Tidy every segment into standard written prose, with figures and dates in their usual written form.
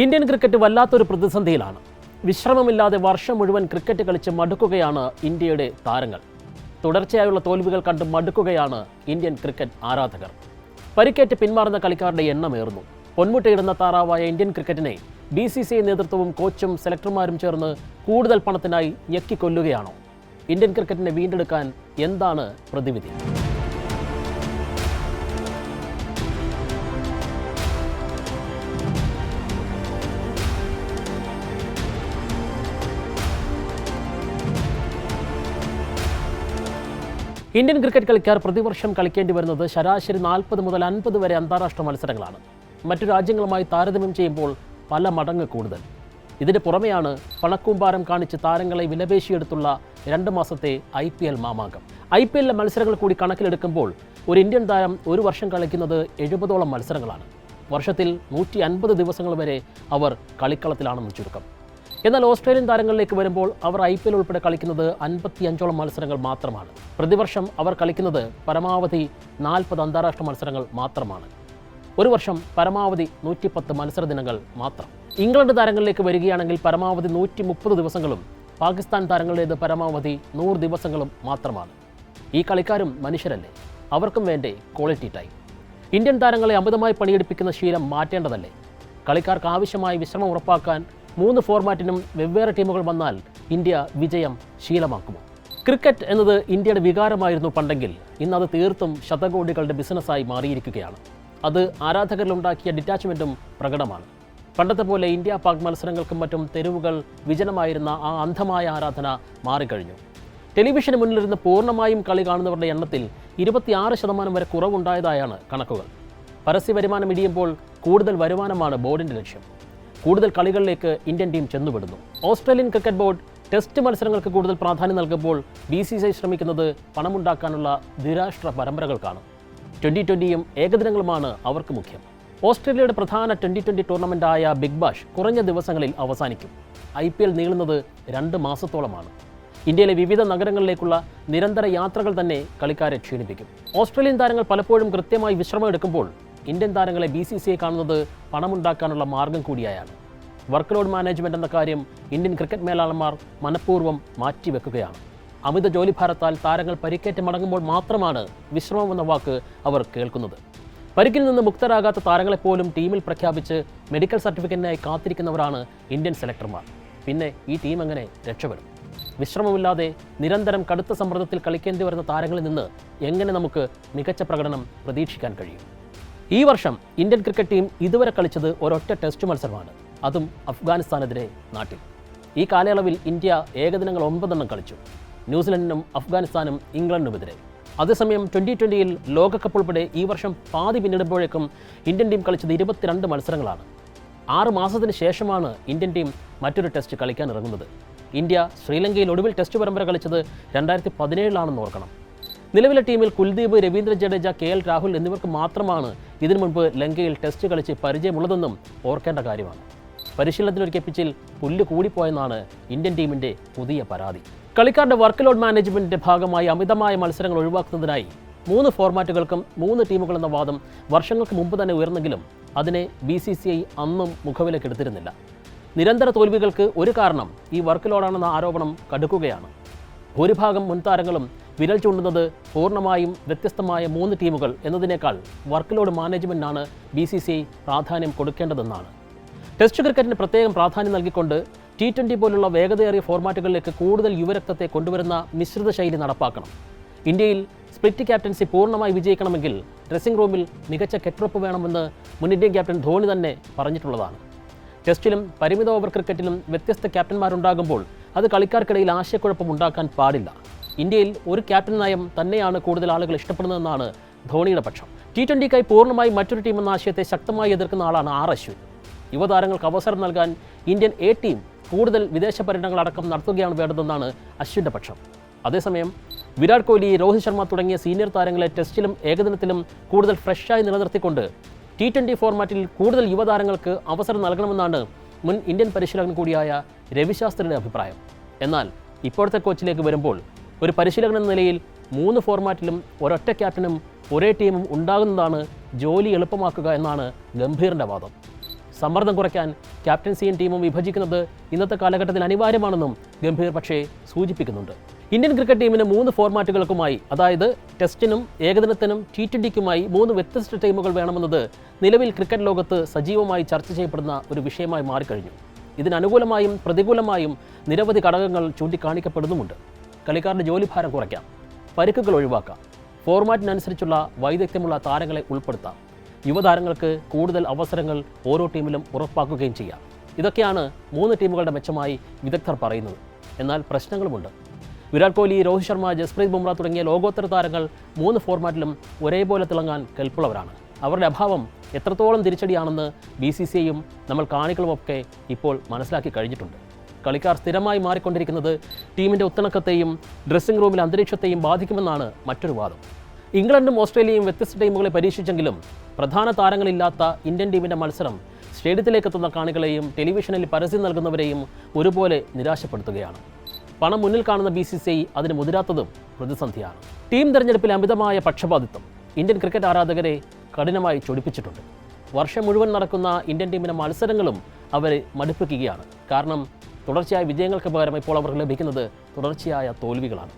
Indian cricket വല്ലാത്തൊരു പ്രതിസന്ധിയിലാണ്. വിശ്രമമില്ലാതെ വർഷം മുഴുവൻ ക്രിക്കറ്റ് കളിച്ച് മടുക്കുകയാണ് ഇന്ത്യയുടെ താരങ്ങൾ. തുടർച്ചയായുള്ള തോൽവികൾ കണ്ട് മടുക്കുകയാണ് ഇന്ത്യൻ ക്രിക്കറ്റ് ആരാധകർ. പരിക്കേറ്റ് പിന്മാറുന്ന കളിക്കാരുടെ എണ്ണമേറുന്നു. പൊന്മുട്ടയിടുന്ന താറാവായ ഇന്ത്യൻ ക്രിക്കറ്റിനെ BCCI നേതൃത്വവും കോച്ചും സെലക്ടർമാരും ചേർന്ന് കൂടുതൽ പണത്തിനായി ഞെക്കിക്കൊല്ലുകയാണോ? ഇന്ത്യൻ ക്രിക്കറ്റിനെ വീണ്ടെടുക്കാൻ എന്താണ് പ്രതിവിധി? ഇന്ത്യൻ ക്രിക്കറ്റ് കളിക്കാർ പ്രതിവർഷം കളിക്കേണ്ടി വരുന്നത് ശരാശരി 40 മുതൽ 50 വരെ അന്താരാഷ്ട്ര മത്സരങ്ങളാണ്. മറ്റു രാജ്യങ്ങളുമായി താരതമ്യം ചെയ്യുമ്പോൾ പല മടങ്ങ് കൂടുതൽ. ഇതിന് പുറമെയാണ് പണക്കൂമ്പാരം കാണിച്ച് താരങ്ങളെ വിലപേശിയെടുത്തുള്ള 2 മാസത്തെ IPL മാമാങ്കം. IPL മത്സരങ്ങൾ കൂടി കണക്കിലെടുക്കുമ്പോൾ ഒരു ഇന്ത്യൻ താരം ഒരു വർഷം കളിക്കുന്നത് 70ഓളം മത്സരങ്ങളാണ്. വർഷത്തിൽ 150 ദിവസങ്ങൾ വരെ അവർ കളിക്കളത്തിലാണെന്ന് ചുരുക്കം. എന്നാൽ ഓസ്ട്രേലിയൻ താരങ്ങളിലേക്ക് വരുമ്പോൾ അവർ IPL ഉൾപ്പെടെ കളിക്കുന്നത് 55ഓളം മത്സരങ്ങൾ മാത്രമാണ്. പ്രതിവർഷം അവർ കളിക്കുന്നത് പരമാവധി 40 അന്താരാഷ്ട്ര മത്സരങ്ങൾ മാത്രമാണ്. ഒരു വർഷം പരമാവധി 110 മത്സര ദിനങ്ങൾ മാത്രം. ഇംഗ്ലണ്ട് താരങ്ങളിലേക്ക് വരികയാണെങ്കിൽ പരമാവധി 130 ദിവസങ്ങളും പാകിസ്ഥാൻ താരങ്ങളുടേത് പരമാവധി 100 ദിവസങ്ങളും മാത്രമാണ്. ഈ കളിക്കാരും മനുഷ്യരല്ലേ? അവർക്കും വേണ്ടേ ക്വാളിറ്റി ടൈം? ഇന്ത്യൻ താരങ്ങളെ അമിതമായി പണിയെടുപ്പിക്കുന്ന ശീലം മാറ്റേണ്ടതല്ലേ? കളിക്കാർക്ക് ആവശ്യമായ വിശ്രമം ഉറപ്പാക്കാൻ 3 ഫോർമാറ്റിനും വെവ്വേറെ ടീമുകൾ വന്നാൽ ഇന്ത്യ വിജയം ശീലമാക്കുമോ? ക്രിക്കറ്റ് എന്നത് ഇന്ത്യയുടെ വികാരമായിരുന്നു പണ്ടെങ്കിൽ ഇന്നത് തീർത്തും ശതകോടികളുടെ ബിസിനസ്സായി മാറിയിരിക്കുകയാണ്. അത് ആരാധകരിലുണ്ടാക്കിയ ഡിറ്റാച്ച്മെൻറ്റും പ്രകടമാണ്. പണ്ടത്തെ പോലെ ഇന്ത്യ പാക് മത്സരങ്ങൾക്കും മറ്റും തെരുവുകൾ വിജനമായിരുന്ന ആ അന്ധമായ ആരാധന മാറിക്കഴിഞ്ഞു. ടെലിവിഷന് മുന്നിലിരുന്ന് പൂർണ്ണമായും കളി കാണുന്നവരുടെ എണ്ണത്തിൽ 26% വരെ കുറവുണ്ടായതായാണ് കണക്കുകൾ. പരസ്യ വരുമാനം ഇടിയുമ്പോൾ കൂടുതൽ വരുമാനമാണ് ബോർഡിൻ്റെ ലക്ഷ്യം. കൂടുതൽ കളികളിലേക്ക് ഇന്ത്യൻ ടീം ചെന്നുപെടുന്നു. ഓസ്ട്രേലിയൻ ക്രിക്കറ്റ് ബോർഡ് ടെസ്റ്റ് മത്സരങ്ങൾക്ക് കൂടുതൽ പ്രാധാന്യം നൽകുമ്പോൾ BCCI ശ്രമിക്കുന്നത് പണമുണ്ടാക്കാനുള്ള ദ്വിരാഷ്ട്ര പരമ്പരകൾക്കാണ്. 2020യും ഏകദിനങ്ങളുമാണ് അവർക്ക് മുഖ്യം. ഓസ്ട്രേലിയയുടെ പ്രധാന 2020 ടൂർണമെൻ്റായ ബിഗ് ബാഷ് കുറഞ്ഞ ദിവസങ്ങളിൽ അവസാനിക്കും. IPL നീളുന്നത് 2 മാസത്തോളമാണ്. ഇന്ത്യയിലെ വിവിധ നഗരങ്ങളിലേക്കുള്ള നിരന്തര യാത്രകൾ തന്നെ കളിക്കാരെ ക്ഷീണിപ്പിക്കും. ഓസ്ട്രേലിയൻ താരങ്ങൾ പലപ്പോഴും കൃത്യമായി വിശ്രമം എടുക്കുമ്പോൾ ഇന്ത്യൻ താരങ്ങളെ BCCI കാണുന്നത് പണമുണ്ടാക്കാനുള്ള മാർഗം കൂടിയായാണ്. വർക്ക് ലോഡ് മാനേജ്മെൻറ്റ് എന്ന കാര്യം ഇന്ത്യൻ ക്രിക്കറ്റ് മേലാളന്മാർ മനഃപൂർവ്വം മാറ്റിവെക്കുകയാണ്. അമിത ജോലിഭാരത്താൽ താരങ്ങൾ പരിക്കേറ്റ് മടങ്ങുമ്പോൾ മാത്രമാണ് വിശ്രമം എന്ന വാക്ക് അവർ കേൾക്കുന്നത്. പരിക്കിൽ നിന്ന് മുക്തരാകാത്ത താരങ്ങളെപ്പോലും ടീമിൽ പ്രഖ്യാപിച്ച് മെഡിക്കൽ സർട്ടിഫിക്കറ്റിനായി കാത്തിരിക്കുന്നവരാണ് ഇന്ത്യൻ സെലക്ടർമാർ. പിന്നെ ഈ ടീം എങ്ങനെ രക്ഷപ്പെടും? വിശ്രമമില്ലാതെ നിരന്തരം കടുത്ത സമ്മർദ്ദത്തിൽ കളിക്കേണ്ടി വരുന്ന താരങ്ങളിൽ നിന്ന് എങ്ങനെ നമുക്ക് മികച്ച പ്രകടനം പ്രതീക്ഷിക്കാൻ കഴിയും? ഈ വർഷം ഇന്ത്യൻ ക്രിക്കറ്റ് ടീം ഇതുവരെ കളിച്ചത് ഒരൊറ്റ ടെസ്റ്റ് മത്സരമാണ്, അതും അഫ്ഗാനിസ്ഥാനെതിരെ നാട്ടിൽ. ഈ കാലയളവിൽ ഇന്ത്യ ഏകദിനങ്ങൾ 9 കളിച്ചു. ന്യൂസിലൻഡിനും അഫ്ഗാനിസ്ഥാനും ഇംഗ്ലണ്ടിനുമെതിരെ. അതേസമയം 2020ൽ ലോകകപ്പ് ഉൾപ്പെടെ ഈ വർഷം പാതി പിന്നിടുമ്പോഴേക്കും ഇന്ത്യൻ ടീം കളിച്ചത് 22 മത്സരങ്ങളാണ്. 6 മാസത്തിന് ശേഷമാണ് ഇന്ത്യൻ ടീം മറ്റൊരു ടെസ്റ്റ് കളിക്കാൻ ഇറങ്ങുന്നത്. ഇന്ത്യ ശ്രീലങ്കയിൽ ഒടുവിൽ ടെസ്റ്റ് പരമ്പര കളിച്ചത് 2017 ഓർക്കണം. നിലവിലെ ടീമിൽ കുൽദീപ്, രവീന്ദ്ര ജഡേജ, KL രാഹുൽ എന്നിവർക്ക് മാത്രമാണ് ഇതിനു മുൻപ് ലങ്കയിൽ ടെസ്റ്റ് കളിച്ച് പരിചയമുള്ളതെന്നും ഓർക്കേണ്ട കാര്യമാണ്. പരിശീലനത്തിനൊരുക്കിയ പിച്ചിൽ പുല്ല് കൂടിപ്പോയെന്നാണ് ഇന്ത്യൻ ടീമിൻ്റെ പുതിയ പരാതി. കളിക്കാരുടെ വർക്ക് ലോഡ് മാനേജ്മെൻറ്റിൻ്റെ ഭാഗമായി അമിതമായ മത്സരങ്ങൾ ഒഴിവാക്കുന്നതിനായി 3 ഫോർമാറ്റുകൾക്കും 3 ടീമുകൾ എന്ന വാദം വർഷങ്ങൾക്ക് മുമ്പ് തന്നെ ഉയർന്നെങ്കിലും അതിനെ BCCI അന്നും മുഖവിലക്കെടുത്തിരുന്നില്ല. നിരന്തര തോൽവികൾക്ക് ഒരു കാരണം ഈ വർക്ക് ലോഡാണെന്ന ആരോപണം കടുക്കുകയാണ്. ഭൂരിഭാഗം മുൻതാരങ്ങളും വിരൽ ചൂണ്ടുന്നത് പൂർണ്ണമായും വ്യത്യസ്തമായ 3 ടീമുകൾ എന്നതിനേക്കാൾ വർക്ക് ലോഡ് മാനേജ്മെൻറ്റിനാണ് BCCI പ്രാധാന്യം കൊടുക്കേണ്ടതെന്നാണ്. ടെസ്റ്റ് ക്രിക്കറ്റിന് പ്രത്യേകം പ്രാധാന്യം നൽകിക്കൊണ്ട് T20 പോലുള്ള വേഗതയേറിയ ഫോർമാറ്റുകളിലേക്ക് കൂടുതൽ യുവരക്തത്തെ കൊണ്ടുവരുന്ന മിശ്രിത ശൈലി നടപ്പാക്കണം. ഇന്ത്യയിൽ സ്പ്ലിറ്റ് ക്യാപ്റ്റൻസി പൂർണ്ണമായി വിജയിക്കണമെങ്കിൽ ഡ്രസ്സിംഗ് റൂമിൽ മികച്ച കെട്ടുറപ്പ് വേണമെന്ന് മുൻ ഇന്ത്യൻ ക്യാപ്റ്റൻ ധോണി തന്നെ പറഞ്ഞിട്ടുള്ളതാണ്. ടെസ്റ്റിലും പരിമിത ഓവർ ക്രിക്കറ്റിലും വ്യത്യസ്ത ക്യാപ്റ്റന്മാരുണ്ടാകുമ്പോൾ അത് കളിക്കാർക്കിടയിൽ ആശയക്കുഴപ്പം ഉണ്ടാക്കാൻ പാടില്ല. ഇന്ത്യയിൽ ഒരു ക്യാപ്റ്റൻ നയം തന്നെയാണ് കൂടുതൽ ആളുകൾ ഇഷ്ടപ്പെടുന്നതെന്നാണ് ധോണിയുടെ പക്ഷം. T20ക്കായി പൂർണ്ണമായി മറ്റൊരു ടീം എന്ന ആശയത്തെ ശക്തമായി എതിർക്കുന്ന ആളാണ് അശ്വിൻ. യുവതാരങ്ങൾക്ക് അവസരം നൽകാൻ ഇന്ത്യൻ ടീം കൂടുതൽ വിദേശ പര്യടനങ്ങളടക്കം നടത്തുകയാണ് വേണ്ടതെന്നാണ് അശ്വിൻ്റെ പക്ഷം. അതേസമയം വിരാട് കോഹ്ലി, രോഹിത് ശർമ്മ തുടങ്ങിയ സീനിയർ താരങ്ങളെ ടെസ്റ്റിലും ഏകദിനത്തിലും കൂടുതൽ ഫ്രഷായി നിലനിർത്തിക്കൊണ്ട് T20 ഫോർമാറ്റിൽ കൂടുതൽ യുവതാരങ്ങൾക്ക് അവസരം നൽകണമെന്നാണ് മുൻ ഇന്ത്യൻ പരിശീലകൻ കൂടിയായ രവിശാസ്ത്രിയുടെ അഭിപ്രായം. എന്നാൽ ഇപ്പോഴത്തെ കോച്ചിലേക്ക് വരുമ്പോൾ ഒരു പരിശീലകൻ എന്ന നിലയിൽ 3 ഫോർമാറ്റിലും ഒരൊറ്റ ക്യാപ്റ്റനും ഒരേ ടീമും ഉണ്ടാകുന്നതാണ് ജോലി എളുപ്പമാക്കുക എന്നാണ് ഗംഭീറിൻ്റെ വാദം. സമ്മർദ്ദം കുറയ്ക്കാൻ ക്യാപ്റ്റൻസിയും ടീമും വിഭജിക്കുന്നത് ഇന്നത്തെ കാലഘട്ടത്തിൽ അനിവാര്യമാണെന്നും ഗംഭീർ പക്ഷേ സൂചിപ്പിക്കുന്നുണ്ട്. ഇന്ത്യൻ ക്രിക്കറ്റ് ടീമിന് 3 ഫോർമാറ്റുകൾക്കുമായി, അതായത് ടെസ്റ്റിനും ഏകദിനത്തിനും T20ക്കുമായി 3 വ്യത്യസ്ത ടീമുകൾ വേണമെന്നത് നിലവിൽ ക്രിക്കറ്റ് ലോകത്ത് സജീവമായി ചർച്ച ചെയ്യപ്പെടുന്ന ഒരു വിഷയമായി മാറിക്കഴിഞ്ഞു. ഇതിനനുകൂലമായും പ്രതികൂലമായും നിരവധി ഘടകങ്ങൾ ചൂണ്ടിക്കാണിക്കപ്പെടുന്നുമുണ്ട്. കളിക്കാരുടെ ജോലിഭാരം കുറയ്ക്കാം, പരിക്കുകൾ ഒഴിവാക്കാം, ഫോർമാറ്റിനനുസരിച്ചുള്ള വൈദഗ്ധ്യമുള്ള താരങ്ങളെ ഉൾപ്പെടുത്താം, യുവതാരങ്ങൾക്ക് കൂടുതൽ അവസരങ്ങൾ ഓരോ ടീമിലും ഉറപ്പാക്കുകയും ചെയ്യാം. ഇതൊക്കെയാണ് 3 ടീമുകളുടെ മെച്ചമായി വിദഗ്ധർ പറയുന്നത്. എന്നാൽ പ്രശ്നങ്ങളുമുണ്ട്. വിരാട് കോഹ്ലി, രോഹിത് ശർമ്മ, ജസ്പ്രീത് ബുംറ തുടങ്ങിയ ലോകോത്തര താരങ്ങൾ 3 ഫോർമാറ്റിലും ഒരേപോലെ തിളങ്ങാൻ കെൽപ്പുള്ളവരാണ്. അവരുടെ അഭാവം എത്രത്തോളം തിരിച്ചടിയാണെന്ന് BCCIയും നമ്മൾ കാണികളുമൊക്കെ ഇപ്പോൾ മനസ്സിലാക്കി കഴിഞ്ഞിട്ടുണ്ട്. കളിക്കാർ സ്ഥിരമായി മാറിക്കൊണ്ടിരിക്കുന്നത് ടീമിൻ്റെ ഒത്തിണക്കത്തെയും ഡ്രസ്സിംഗ് റൂമിലെ അന്തരീക്ഷത്തെയും ബാധിക്കുമെന്നാണ് മറ്റൊരു വാദം. ഇംഗ്ലണ്ടും ഓസ്ട്രേലിയയും വ്യത്യസ്ത ടീമുകളെ പരീക്ഷിച്ചെങ്കിലും പ്രധാന താരങ്ങളില്ലാത്ത ഇന്ത്യൻ ടീമിൻ്റെ മത്സരം സ്റ്റേഡിയത്തിലേക്ക് എത്തുന്ന കാണികളെയും ടെലിവിഷനിൽ പരസ്യം നൽകുന്നവരെയും ഒരുപോലെ നിരാശപ്പെടുത്തുകയാണ്. പണം മുന്നിൽ കാണുന്ന BCCI അതിന് മുതിരാത്തതും പ്രതിസന്ധിയാണ്. ടീം തെരഞ്ഞെടുപ്പിലെ അമിതമായ പക്ഷപാതിത്വം ഇന്ത്യൻ ക്രിക്കറ്റ് ആരാധകരെ കഠിനമായി ചൊടിപ്പിച്ചിട്ടുണ്ട്. വർഷം മുഴുവൻ നടക്കുന്ന ഇന്ത്യൻ ടീമിൻ്റെ മത്സരങ്ങളും അവരെ മടുപ്പിക്കുകയാണ്. കാരണം തുടർച്ചയായ വിജയങ്ങൾക്ക് പകരം ഇപ്പോൾ അവർക്ക് ലഭിക്കുന്നത് തുടർച്ചയായ തോൽവികളാണ്.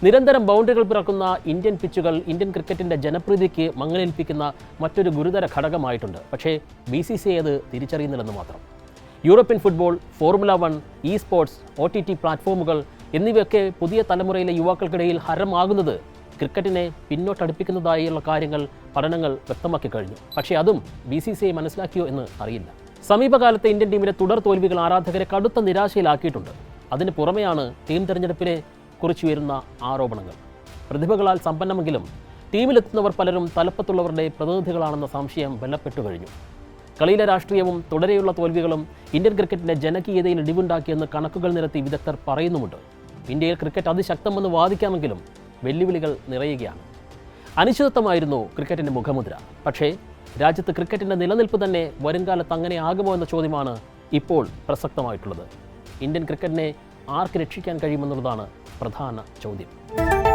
നിരന്തരം ബൗണ്ടറികൾ പിറക്കുന്ന ഇന്ത്യൻ പിച്ചുകൾ ഇന്ത്യൻ ക്രിക്കറ്റിൻ്റെ ജനപ്രീതിക്ക് മങ്ങലേൽപ്പിക്കുന്ന മറ്റൊരു ഗുരുതര ഘടകമായിട്ടുണ്ട്. പക്ഷേ BCCI അത് തിരിച്ചറിയുന്നില്ലെന്ന് മാത്രം. European football, formula 1, sports, OTT പ്ലാറ്റ്ഫോമുകൾ എന്നിവയൊക്കെ പുതിയ തലമുറയിലെ യുവാക്കൾക്കിടയിൽ ഹരമാകുന്നത് ക്രിക്കറ്റിനെ പിന്നോട്ടടുപ്പിക്കുന്നതായുള്ള കാര്യങ്ങൾ പഠനങ്ങൾ വ്യക്തമാക്കി കഴിഞ്ഞു. പക്ഷേ അതും BCCI മനസ്സിലാക്കിയോ എന്ന് അറിയില്ല. സമീപകാലത്തെ ഇന്ത്യൻ ടീമിലെ തുടർ തോൽവികൾ ആരാധകരെ കടുത്ത നിരാശയിലാക്കിയിട്ടുണ്ട്. അതിന് പുറമെയാണ് ടീം തെരഞ്ഞെടുപ്പിനെ കുറിച്ച് ഉയരുന്ന ആരോപണങ്ങൾ. പ്രതിഭകളാൽ സമ്പന്നമെങ്കിലും ടീമിലെത്തുന്നവർ പലരും തലപ്പത്തുള്ളവരുടെ പ്രതിനിധികളാണെന്ന സംശയം ബലപ്പെട്ടു കഴിഞ്ഞു. കളിയിലെ രാഷ്ട്രീയവും തുടരെയുള്ള തോൽവികളും ഇന്ത്യൻ ക്രിക്കറ്റിൻ്റെ ജനകീയതയിൽ ഇടിവുണ്ടാക്കിയെന്ന് കണക്കുകൾ നിരത്തി വിദഗ്ധർ പറയുന്നുമുണ്ട്. ഇന്ത്യയിൽ ക്രിക്കറ്റ് അതിശക്തമെന്ന് വാദിക്കാമെങ്കിലും വെല്ലുവിളികൾ നിറയുകയാണ്. അനിശ്ചിതത്വമായിരുന്നു ക്രിക്കറ്റിൻ്റെ മുഖമുദ്ര. പക്ഷേ രാജ്യത്ത് ക്രിക്കറ്റിൻ്റെ നിലനിൽപ്പ് തന്നെ വരുംകാലത്ത് അങ്ങനെ ആകുമോ എന്ന ചോദ്യമാണ് ഇപ്പോൾ പ്രസക്തമായിട്ടുള്ളത്. ഇന്ത്യൻ ക്രിക്കറ്റിനെ ആർക്ക് രക്ഷിക്കാൻ കഴിയുമെന്നുള്ളതാണ് പ്രധാന ചോദ്യം.